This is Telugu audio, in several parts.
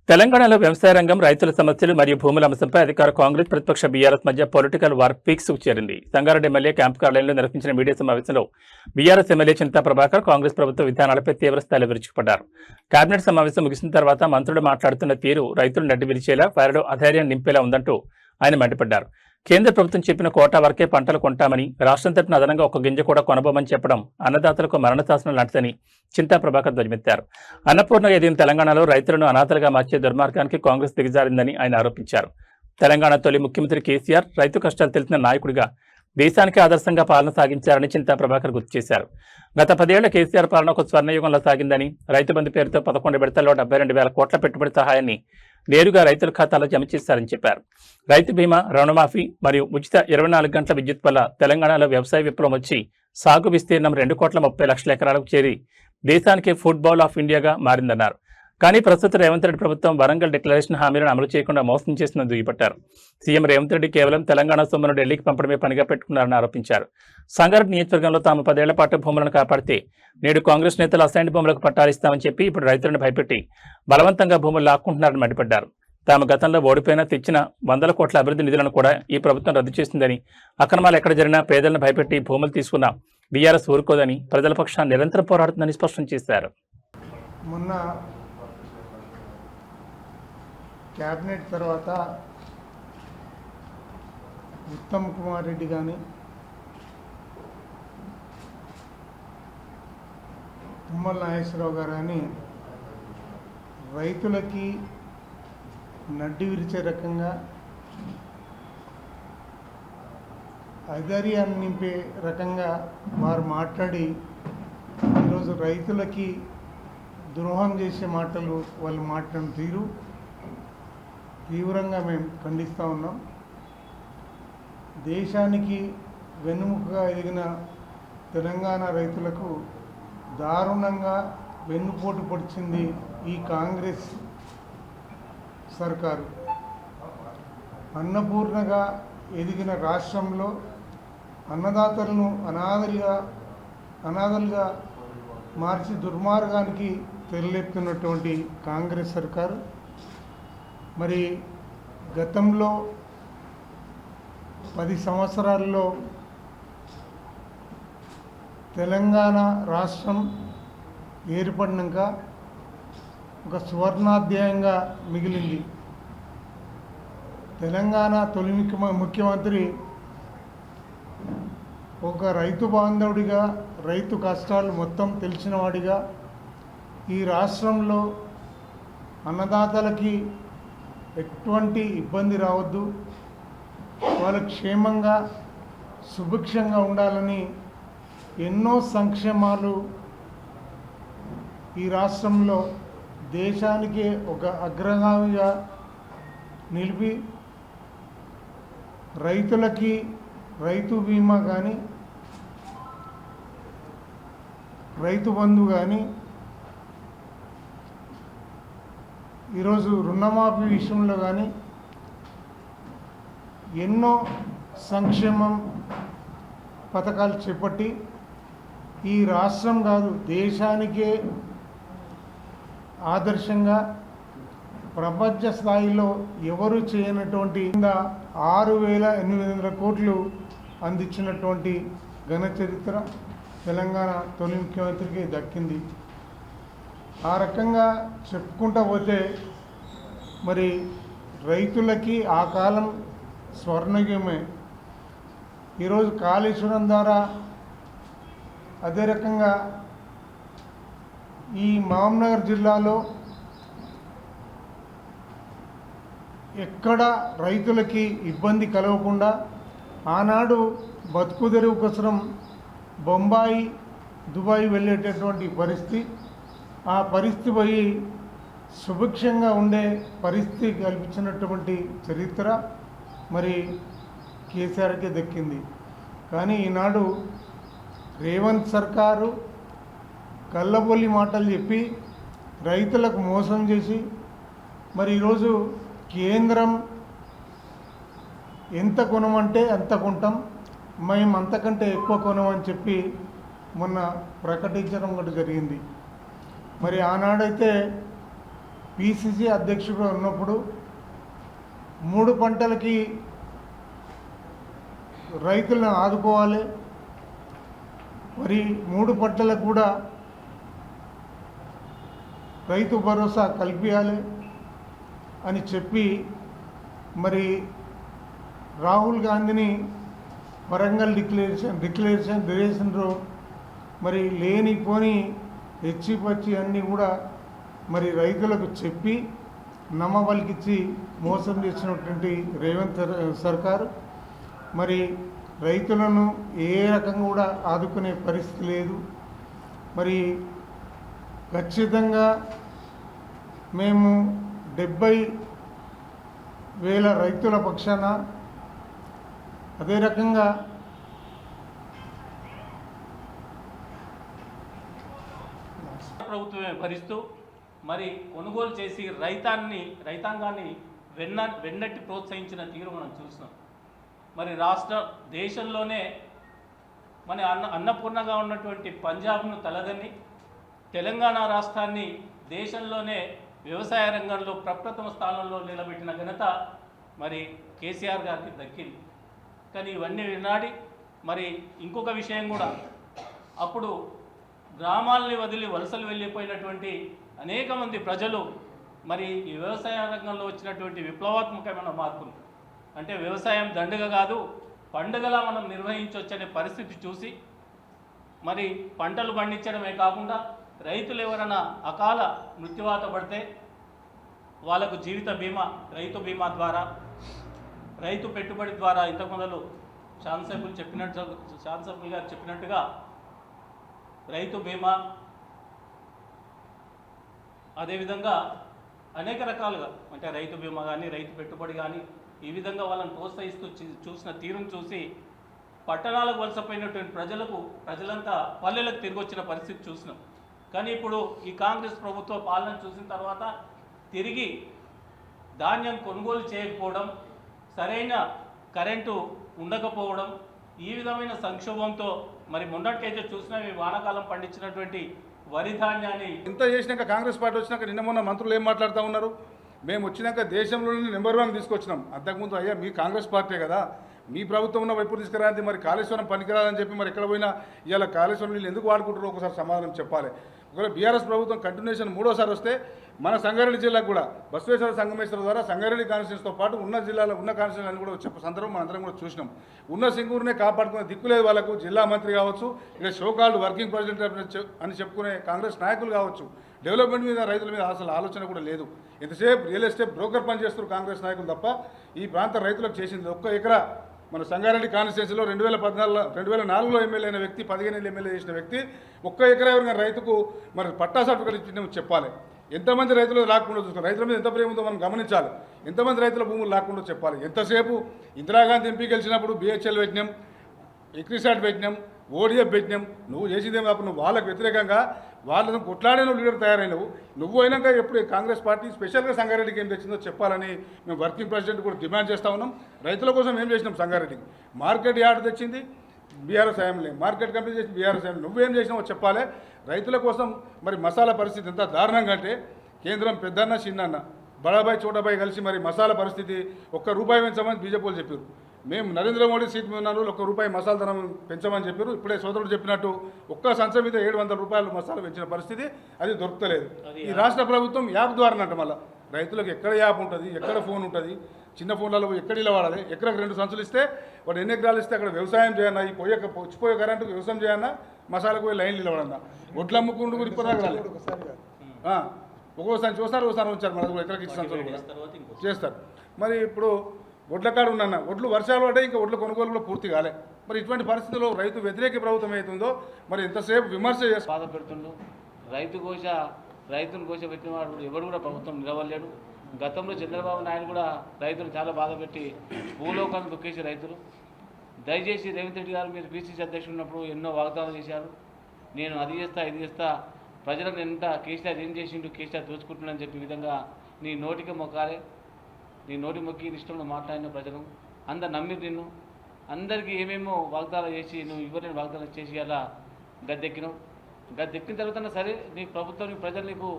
తెలంగాణలో వ్యవసాయ రంగం, రైతుల సమస్యలు మరియు భూముల అంశంపై అధికార కాంగ్రెస్, ప్రతిపక్ష బీఆర్ఎస్ మధ్య పొలిటికల్ వార్ పీక్స్ చేరింది. సంగారెడ్డి ఎమ్మెల్యే క్యాంపు కార్యాలయంలో నిర్వహించిన మీడియా సమావేశంలో బీఆర్ఎస్ ఎమ్మెల్యే చింతా ప్రభాకర్ కాంగ్రెస్ ప్రభుత్వ విధానాలపై తీవ్రస్థాయిలో విరుచుకుపడ్డారు. కేబినెట్ సమావేశం ముగిసిన తర్వాత మంత్రులు మాట్లాడుతున్న తీరు రైతులు నడ్డి విరిచేలా, వారిలో అధైర్యం నింపేలా ఉందంటూ ఆయన మండిపడ్డారు. కేంద్ర ప్రభుత్వం చెప్పిన కోటా వరకే పంటలు కొంటామని, రాష్ట్రం తరపున అదనంగా ఒక గింజ కూడా కొనబోమని చెప్పడం అన్నదాతలకు మరణశాసనం లాంటిదని చింతా ప్రభాకర్ ధ్వజమెత్తారు. అన్నపూర్ణ ఎదిగిన తెలంగాణలో రైతులను అనాథలుగా మార్చే దుర్మార్గానికి కాంగ్రెస్ దిగజారిందని ఆయన ఆరోపించారు. తెలంగాణ తొలి ముఖ్యమంత్రి కేసీఆర్ రైతు కష్టాలు తెలిసిన నాయకుడిగా దేశానికి ఆదర్శంగా పాలన సాగించారని చింతా ప్రభాకర్ గుర్తు చేశారు. గత 10 ఏళ్ల కేసీఆర్ పాలన ఒక స్వర్ణయుగంలో సాగిందని, రైతు బంధు పేరుతో 11 విడతల్లో 72,000 కోట్ల పెట్టుబడి సహాయాన్ని నేరుగా రైతుల ఖాతాలో జమ చేశారని చెప్పారు. రైతు బీమా, రుణమాఫీ మరియు ఉచిత 24 గంటల విద్యుత్ వల్ల తెలంగాణలో వ్యవసాయ విప్లవం వచ్చి సాగు విస్తీర్ణం 2,30,00,000 ఎకరాలకు చేరి దేశానికి ఫుడ్ బౌల్ ఆఫ్ ఇండియాగా మారిందన్నారు. కానీ ప్రస్తుత రేవంత్ రెడ్డి ప్రభుత్వం వరంగల్ డిక్లరేషన్ హామీలను అమలు చేయకుండా మోసం చేసిందని దుయ్యబట్టారు. సీఎం రేవంత్ రెడ్డి కేవలం తెలంగాణ సొమ్మును ఢిల్లీకి పంపడమే పనిగా పెట్టుకున్నారని ఆరోపించారు. సంగారెడ్డి నియోజకవర్గంలో తాము 10 ఏళ్ల పాటు భూములను కాపాడితే నేడు కాంగ్రెస్ నేతలు అసైన్డ్ భూములకు పట్టాలిస్తామని చెప్పి ఇప్పుడు రైతులను భయపెట్టి బలవంతంగా భూములు లాక్కుంటున్నారని మండిపడ్డారు. తాము గతంలో ఓడిపోయినా తెచ్చిన 100 కోట్ల అభివృద్ధి నిధులను కూడా ఈ ప్రభుత్వం రద్దు చేసిందని, అక్రమాలు ఎక్కడ జరిగినా పేదలను భయపెట్టి భూములు తీసుకున్న బీఆర్ఎస్ ఊరుకోదని, ప్రజల పక్షాన్ని నిరంతరం పోరాడుతుందని స్పష్టం చేశారు. మొన్న క్యాబినెట్ తర్వాత ఉత్తమ్ కుమార్ రెడ్డి కానీ, తుమ్మల నాగేశ్వరరావు గారు కానీ రైతులకి నడ్డి విరిచే రకంగా, అధైర్యాన్ని నింపే రకంగా వారు మాట్లాడి ఈరోజు రైతులకి ద్రోహం చేసే మాటలు వాళ్ళు మాట్లాడిన తీరు తీవ్రంగా మేము ఖండిస్తూ ఉన్నాం. దేశానికి వెన్నుముకగా ఎదిగిన తెలంగాణ రైతులకు దారుణంగా వెన్నుపోటు పొడిచింది ఈ కాంగ్రెస్ సర్కారు. అన్నపూర్ణగా ఎదిగిన రాష్ట్రంలో అన్నదాతలను అనాథలుగా మార్చి దుర్మార్గానికి తెరలేపుతున్నటువంటి కాంగ్రెస్ సర్కారు మరి గతంలో 10 సంవత్సరాల్లో తెలంగాణ రాష్ట్రం ఏర్పడినాక ఒక సువర్ణాధ్యాయంగా మిగిలింది. తెలంగాణ తొలి ముఖ్యమంత్రి ఒక రైతు బాంధవుడిగా, రైతు కష్టాలు మొత్తం తెలిసిన వాడిగా ఈ రాష్ట్రంలో అన్నదాతలకి ఎటువంటి ఇబ్బంది రావద్దు, వాళ్ళు క్షేమంగా సుభిక్షంగా ఉండాలని ఎన్నో సంక్షేమాలు ఈ రాష్ట్రంలో దేశానికి ఒక అగ్రగామిగా నిలిపి రైతులకి రైతు బీమా కానీ, రైతు బంధు కానీ, ఈరోజు రుణమాఫీ విషయంలో కానీ ఎన్నో సంక్షేమం పథకాలు చేపట్టి ఈ రాష్ట్రం కాదు దేశానికే ఆదర్శంగా ప్రపంచ స్థాయిలో ఎవరు చేయనటువంటి 6,800 కోట్లు అందించినటువంటి ఘన చరిత్ర తెలంగాణ తొలి ముఖ్యమంత్రికి దక్కింది. ఆ రకంగా చెప్పుకుంటూ పోతే మరి రైతులకి ఆ కాలం స్వర్ణయుగమే. ఈరోజు కాళేశ్వరం ద్వారా, అదే రకంగా ఈ మహబూబ్నగర్ జిల్లాలో ఎక్కడ రైతులకి ఇబ్బంది కలగకుండా ఆనాడు బతుకుదెరువు కోసం బొంబాయి, దుబాయ్ వెళ్ళేటటువంటి పరిస్థితి, ఆ పరిస్థితి పోయి సుభిక్షంగా ఉండే పరిస్థితి కల్పించినటువంటి చరిత్ర మరి కేసీఆర్కే దక్కింది. కానీ ఈనాడు రేవంత్ సర్కారు కళ్ళబొల్లి మాటలు చెప్పి రైతులకు మోసం చేసి మరి ఈరోజు కేంద్రం ఎంత కొనమంటే అంత కొంటాం, మేము అంతకంటే ఎక్కువ కొనమని చెప్పి మొన్న ప్రకటించడం కూడా జరిగింది. మరి ఆనాడైతే పిసిసి అధ్యక్షుడు ఉన్నప్పుడు 3 పంటలకి రైతులను ఆదుకోవాలి, మరి 3 పంటలకు కూడా రైతు భరోసా కల్పించాలి అని చెప్పి మరి రాహుల్ గాంధీని వరంగల్ డిక్లరేషన్లో మరి లేనిపోని హెచ్చిపచ్చి అన్నీ కూడా మరి రైతులకు చెప్పి నమ్మబలికిచ్చి మోసం చేసినటువంటి రేవంత్ సర్కారు మరి రైతులను ఏ రకంగా కూడా ఆదుకునే పరిస్థితి లేదు. మరి ఖచ్చితంగా మేము 70,000 రైతుల పక్షాన, అదే రకంగా ప్రభుత్వమే భరిస్తూ మరి కొనుగోలు చేసి రైతాంగాన్ని వెన్నట్టి ప్రోత్సహించిన తీరు మనం చూసినాం. మరి దేశంలోనే మన అన్నపూర్ణగా ఉన్నటువంటి పంజాబ్ను తలదన్ని తెలంగాణ రాష్ట్రాన్ని దేశంలోనే వ్యవసాయ రంగంలో ప్రప్రథమ స్థానంలో నిలబెట్టిన ఘనత మరి కేసీఆర్ గారికి దక్కింది. కానీ ఇవన్నీ వినాడి మరి ఇంకొక విషయం కూడా, అప్పుడు గ్రామాలని వదిలి వలసలు వెళ్ళిపోయినటువంటి అనేక మంది ప్రజలు మరి ఈ వ్యవసాయ రంగంలో వచ్చినటువంటి విప్లవాత్మకమైన మార్పులు, అంటే వ్యవసాయం దండుగ కాదు పండుగలా మనం నిర్వహించవచ్చనే పరిస్థితి చూసి మరి పంటలు పండించడమే కాకుండా రైతులు ఎవరైనా అకాల మృత్యువాత పడితే వాళ్ళకు జీవిత బీమా, రైతు బీమా ద్వారా, రైతు పెట్టుబడి ద్వారా ఇంతకుముందు శాసనసభ్యులు గారు చెప్పినట్టుగా రైతు బీమా, అదేవిధంగా అనేక రకాలుగా అంటే రైతు బీమా కానీ రైతు పెట్టుబడి కానీ ఈ విధంగా వాళ్ళని ప్రోత్సహిస్తూ చూసిన తీరును చూసి పట్టణాలకు వలసపోయినటువంటి ప్రజలంతా పల్లెలకు తిరిగి వచ్చిన పరిస్థితి చూసినాం. కానీ ఇప్పుడు ఈ కాంగ్రెస్ ప్రభుత్వ పాలన చూసిన తర్వాత తిరిగి ధాన్యం కొనుగోలు చేయకపోవడం, సరైన కరెంటు ఉండకపోవడం, ఈ విధమైన సంక్షోభంతో మరి మొన్నటికైతే చూసినా ఈ వానాకాలం పండించినటువంటి వరి ధాన్యాన్ని ఇంత చేసినాక కాంగ్రెస్ పార్టీ వచ్చినాక నిన్న మొన్న మంత్రులు ఏం మాట్లాడుతూ ఉన్నారు? మేము వచ్చినాక దేశంలోనే నెంబర్ 1 తీసుకొచ్చినాం. అంతకుముందు అయ్యా మీ కాంగ్రెస్ పార్టీ కదా, మీ ప్రభుత్వం ఉన్న వైపు తీసుకురాంది, మరి కాళేశ్వరం పనికిరాదని చెప్పి మరి ఎక్కడ పోయినా ఇవాళ కాళేశ్వరం నీళ్ళు ఎందుకు వాడుకుంటారో ఒకసారి సమాధానం చెప్పాలి. ఒకవేళ బీఆర్ఎస్ ప్రభుత్వం కంటిన్యూషన్ 3వసారి వస్తే మన సంగారెడ్డి జిల్లాకు కూడా బసవేశ్వర సంగమేశ్వర ద్వారా సంగారెడ్డి కాన్స్టిట్యూన్స్తో పాటు ఉన్న జిల్లాలో ఉన్న కాన్స్టిట్యూన్సీలను కూడా చెప్పే సందర్భం మనందరం కూడా చూసినాం. ఉన్న సింగూరునే కాపాడుకునే దిక్కులేదు వాళ్ళకు. జిల్లా మంత్రి కావచ్చు, ఇక్కడ షోకాల్డ్ వర్కింగ్ ప్రెసిడెంట్ అని చెప్పుకునే కాంగ్రెస్ నాయకులు కావచ్చు, డెవలప్మెంట్ మీద రైతుల మీద అసలు ఆలోచన కూడా లేదు. ఎంతసేపు రియల్ ఎస్టేట్ బ్రోకర్ పని చేస్తున్నారు కాంగ్రెస్ నాయకులు తప్ప ఈ ప్రాంత రైతులకు చేసింది 1 ఎకరా. మన సంగారెడ్డి కాన్స్టిట్యూన్సీలో 2004లో ఎమ్మెల్యే అయిన వ్యక్తి, 15 ఏళ్ళు ఎమ్మెల్యే చేసిన వ్యక్తి 1 ఎకరా ఎవరికైనా రైతుకు మరి పట్టా సర్టిఫికేట్ ఇచ్చిన చెప్పాలి. ఎంతమంది రైతులు లాక్కుండా చూస్తున్నారు, రైతుల మీద ఎంత ప్రేమ ఉందో మనం గమనించాలి. ఎంతమంది రైతుల భూములు లాక్కుండా చెప్పాలి. ఎంతసేపు ఇందిరాగాంధీ ఎంపీ గెలిచినప్పుడు బిహెచ్ఎల్ పెట్టినాం, ఎక్రిసాట్ పెట్టినాం, ఓడిఎఫ్ పెట్టినాం. నువ్వు చేసిందేం కాకుండా నువ్వు వాళ్ళకు వ్యతిరేకంగా వాళ్ళను కొట్లాడే లీడర్ తయారైనవు. నువ్వు అయినాక ఎప్పుడు కాంగ్రెస్ పార్టీ స్పెషల్గా సంగారెడ్డికి ఏం తెచ్చిందో చెప్పాలని మేము వర్కింగ్ ప్రెసిడెంట్ కూడా డిమాండ్ చేస్తూ ఉన్నాం. రైతుల కోసం ఏం చేసినాం సంగారెడ్డికి? మార్కెట్ యార్డ్ తెచ్చింది బీఆర్ఎస్ హయాంలో, మార్కెట్ కంపెనీ చేసి బీఆర్ఎస్ హయాంలో. నువ్వేం చేసినావో చెప్పాలి. రైతుల కోసం మరి మసాలా పరిస్థితి ఎంత దారుణంగా అంటే కేంద్రం పెద్దన్న చిన్నన్న బడాబాయ్ చోటాబాయ్ కలిసి మరి మసాలా పరిస్థితి ₹1 పెంచమని బీజేపీ చెప్పారు. మేము నరేంద్ర మోడీ సీట్ మీద ఉన్నాను, ₹1 మసాలా ధనం పెంచమని చెప్పారు. ఇప్పుడే సోదరుడు చెప్పినట్టు ఒక్క సంచ మీద ₹700 మసాలా పెంచిన పరిస్థితి అది దొరుకుతలేదు. ఈ రాష్ట్ర ప్రభుత్వం యాప్ ద్వారా అంట మళ్ళీ రైతులకు ఎక్కడ యాప్ ఉంటుంది, ఎక్కడ ఫోన్ ఉంటుంది, చిన్న ఫోన్లలో ఎక్కడ ఇలా వాడాలి, ఎక్కడికి 2 సంచులు ఇస్తే వాడు ఎన్ని ఎకరాలు ఇస్తే అక్కడ వ్యవసాయం చేయన్నా, ఈ వచ్చిపోయే కరెంటుకు వ్యవసాయం చేయన్నా, మసాలకు పోయి లైన్లు నిలబడన్నా, ఒడ్లు అమ్ముకుంటూ కూడా ఇప్పుడు ఒక్కోసారి చూస్తారు, ఒకసారి వచ్చారు మన ఎకరాకి ఇచ్చిన సంచులు కూడా చేస్తారు. మరి ఇప్పుడు ఒడ్ల కాడ ఉన్న ఒడ్లు వర్షాలు పడ్డాయి, ఇంకా ఒడ్ల కొనుగోలు కూడా పూర్తి కాలే. మరి ఇటువంటి పరిస్థితుల్లో రైతు వ్యతిరేక ప్రభుత్వం అవుతుందో మరి ఎంతసేపు విమర్శ చేసి బాధ పెడుతుండు. రైతును కోస పెట్టిన వాడు ఎవరు కూడా ప్రభుత్వం నిలవలేడు. గతంలో చంద్రబాబు నాయుడు కూడా రైతులు చాలా బాధ పెట్టి భూలోకాన్ని తొక్కేసి రైతులు. దయచేసి రేవంత్ రెడ్డి గారు మీరు పిసిసి అధ్యక్షుడు ఉన్నప్పుడు ఎన్నో వాగ్దానాలు చేశారు. నేను అది చేస్తా ఇది చేస్తా, ప్రజలకు ఎంత కేసీఆర్ ఏం చేసిండు, కేసీఆర్ దోచుకుంటున్నాడని చెప్పే విధంగా నీ నోటికి మొక్కాలే, నీ నోటి మొక్కి ఇష్టంలో మాట్లాడిన ప్రజలు అందరు నమ్మిరు నిన్ను. అందరికీ ఏమేమో వాగ్దానాలు చేసి నువ్వు ఇవ్వలేని వాగ్దానాలు చేసి అలా గద్దెక్కినావు. గద్దెక్కిన తర్వాత సరే నీ ప్రభుత్వం నీ ప్రజలు నీకు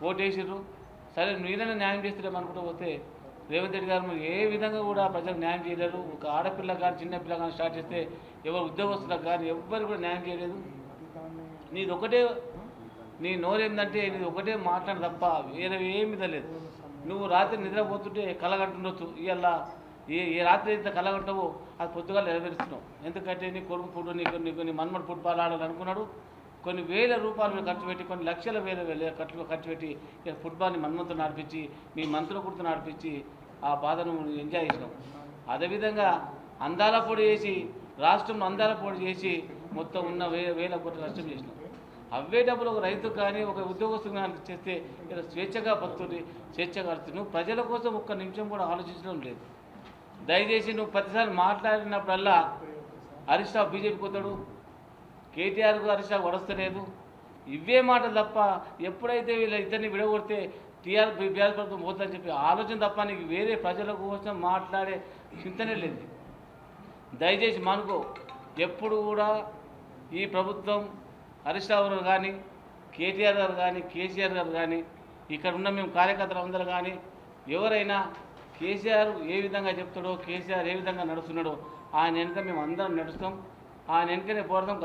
ఓటేసిర్రు, సరే మీరైనా న్యాయం చేస్తారేమో అనుకుంటూ పోతే రేవంత్ రెడ్డి గారు ఏ విధంగా కూడా ప్రజలకు న్యాయం చేయలేరు. ఒక ఆడపిల్ల కానీ చిన్న పిల్ల కానీ స్టార్ట్ చేస్తే ఎవరు ఉద్యోగస్తులకు కానీ ఎవ్వరు కూడా న్యాయం చేయలేదు. నీది ఒకటే, నీ నోరేందంటే నీది ఒకటే మాట్లాడ తప్ప వేరే ఏమీ తెలియదు. నువ్వు రాత్రి నిద్రపోతుంటే కలగంటుండొచ్చు, ఇవాళ ఏ రాత్రి ఎంత కలగంటావో అది పొద్దుగా నెరవేరుస్తున్నావు. ఎందుకంటే నీ కొడుకు పుట్టు నీకు నీ మన్మడు ఫుట్బాల్ ఆడాలని అనుకున్నాడు. కొన్ని వేల రూపాయలు ఖర్చు పెట్టి, కొన్ని లక్షల వేల ఖర్చు పెట్టి ఫుట్బాల్ని మన్మంతో నడిపించి, మీ మంత్రుల కుర్త నడిపించి ఆ బాధను ఎంజాయ్ చేసినాం. అదేవిధంగా అందాల పొడి చేసి, రాష్ట్రంలో అందాల పొడి చేసి మొత్తం ఉన్న వేల కోట్ల నష్టం చేసినాం. అవే డబ్బులు ఒక రైతుకు కానీ ఒక ఉద్యోగస్తుకు కానీ చేస్తే స్వేచ్ఛగా బతుకుతుంది, స్వేచ్ఛగా గడుస్తుంది. నువ్వు ప్రజల కోసం ఒక్క నిమిషం కూడా ఆలోచించడం లేదు. దయచేసి నువ్వు ప్రతిసారి మాట్లాడినప్పుడల్లా హరీష్ రావు బీజేపీకి పోతాడు, కేటీఆర్కు హరీష్ రావు వడస్తలేదు, ఇవే మాటలు తప్ప ఎప్పుడైతే వీళ్ళ ఇద్దరిని విడగొడితే బీఆర్ఎస్ ప్రభుత్వం పోతుందని చెప్పి ఆలోచన తప్ప నీకు వేరే ప్రజల కోసం మాట్లాడే చింతనే లేదు. దయచేసి మనకు ఎప్పుడు కూడా ఈ ప్రభుత్వం హరీష్ రావు గారు కానీ, కేటీఆర్ గారు కానీ, కేసీఆర్ గారు కానీ, ఇక్కడ ఉన్న మేము కార్యకర్తలు అందరూ కానీ ఎవరైనా కేసీఆర్ ఏ విధంగా చెప్తాడో, కేసీఆర్ ఏ విధంగా నడుస్తున్నాడో ఆయన వెనుక మేము అందరం నడుస్తాం, ఆయన వెనుకనే పోరాడతాం.